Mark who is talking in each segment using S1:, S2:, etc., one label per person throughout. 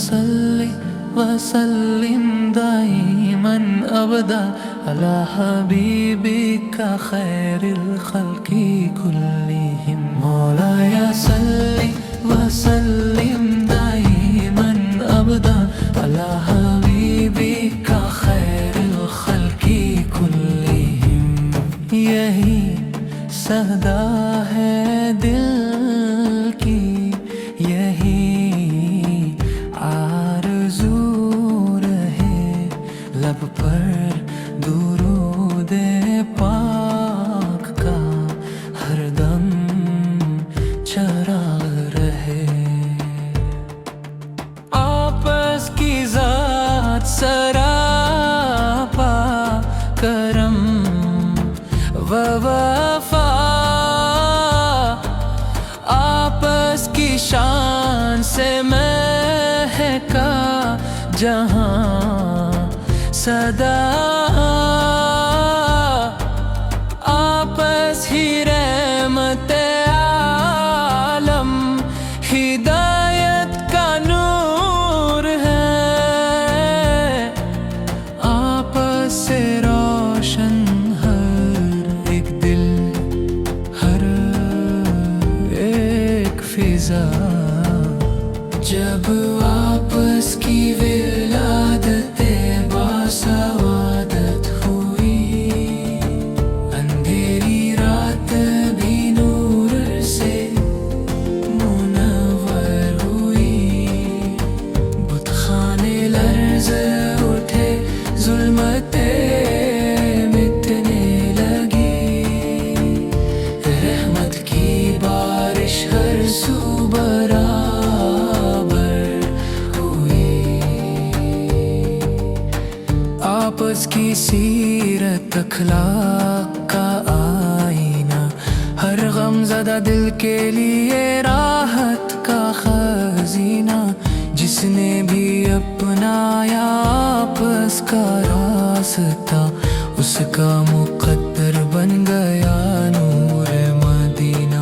S1: صل وسلم دائما أبدا على حبيبك خير الخلق كلهم. مولاي صل وسلم دائما أبدا على حبيبك خير الخلق كلهم. یہی صدا ہے دل کی، یہی آرزو رہے لب پر درود پاک کا ہر دم چراغ رہے. آپس کی ذات سراپا کرم و وفا، آپس کی شان سے مہکا جہاں صدا، آپس ہی رحمت عالم ہدایت کا نور ہے. آپس سے روشن ہر ایک دل، ہر ایک فضا. جب آپس کی ولادت باسعادت ہوئی، اندھیری رات بھی نور سے منور ہوئی. بت خانے لرز اٹھے، ظلمتیں مٹنے لگی، رحمت کی بارش ہر سو برابر ہوئی. آپس کی سیرت اخلاق کا آئینہ، ہر غم زدہ دل کے لیے راحت کا خزینہ. جس نے بھی اپنایا آپس کا راستہ، اس کا مقدر بن گیا نور مدینہ.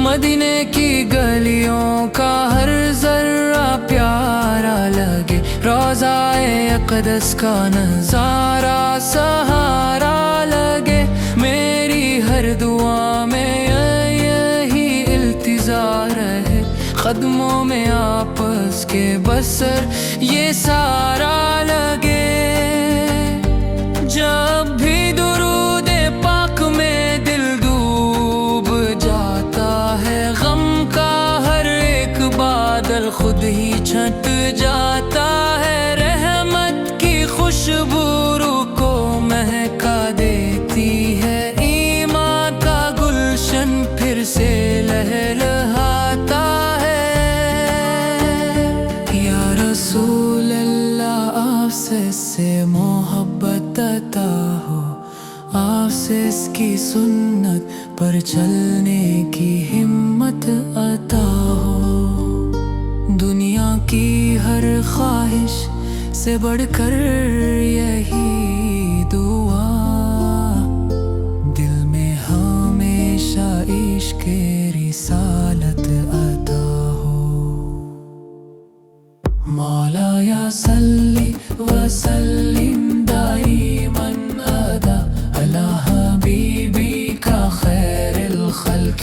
S1: مدینے کی گلیوں کا ہر ذرہ پیارا لگے، روضہ اقدس کا نظارہ سہارا لگے. میری ہر دعا میں یہی التجا رہے، قدموں میں آپس کے بسر یہ سارا لگے. جب بھی درود پاک میں دل ڈوب جاتا ہے، غم کا ہر ایک بادل خود ہی چھٹ جاتا ہے. رحمت کی خوشبو روح کو مہکا دیتی ہے، ایمان کا گلشن پھر سے لہلہاتا ہے. یا رسول اللہ، آپ سے محبت عطا ہو، آپ سے اس کی سنت پر چلنے کی ہمت عطا ہو. دنیا کی ہر خواہش سے بڑھ کر یہی دعا، دل میں ہمیشہ عشق رسالت عطا ہو. مولایا صلی وسلم دائما ابدا علی حبیبک خیر الخلق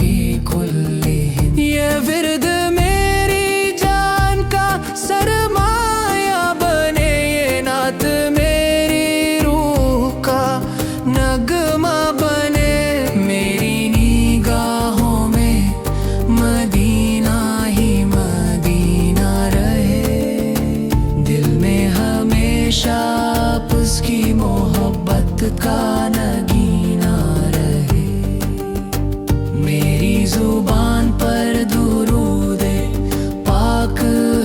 S1: کلہم. یہ ورد میری جان کا سرمایہ بنے، یہ نعت میری روح کا نغمہ بنے. میری نگاہوں میں مدینہ ہی مدینہ رہے، دل میں ہمیشہ آپ اس کی محبت کا نگینہ رہے. میری زبان پر درود پاک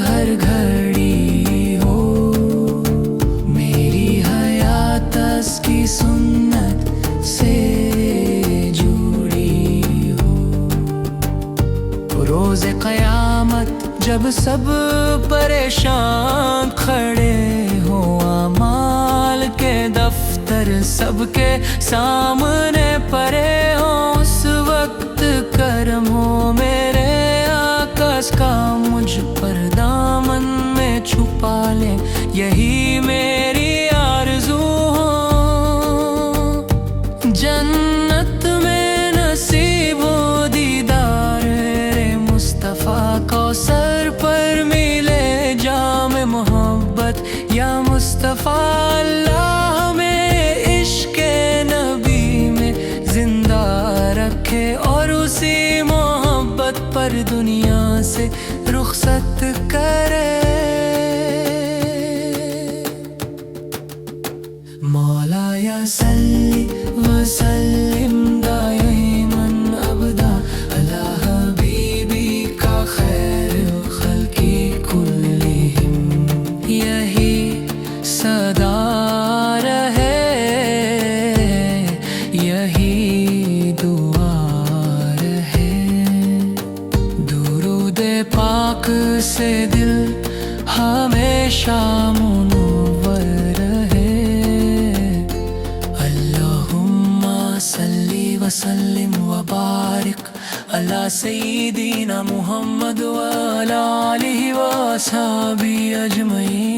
S1: ہر گھڑی ہو، میری حیات اس کی سنت سے جڑی ہو. روز قیامت جب سب پریشان کھڑے ہو، اعمال کے دفتر سب کے سامنے پڑے ہوں، اس وقت کرم ہو میرے آقا کا مجھ پر دامن میں چھپا لیں، یہی میری آرزو ہو۔ جنت میں نصیب ہو دیدار مصطفیٰ، کوثر پر ملے جام محبت یا مصطفیٰ۔ اللہ ہمیں عشق نبی میں زندہ رکھے اور اسی محبت پر دنیا سے رخصت کرے۔ مولایا صلی وسلم دائما ابدا علی حبیبک خیر الخلق کلہم، یہی صدا رہے، یہی دعا رہے۔ درود پاک سے دل ہمیشہ منور رہے۔ اللہم صلی وسلم وبارک علی سیدنا محمد وعلی آلہ وصحبہ اجمعین۔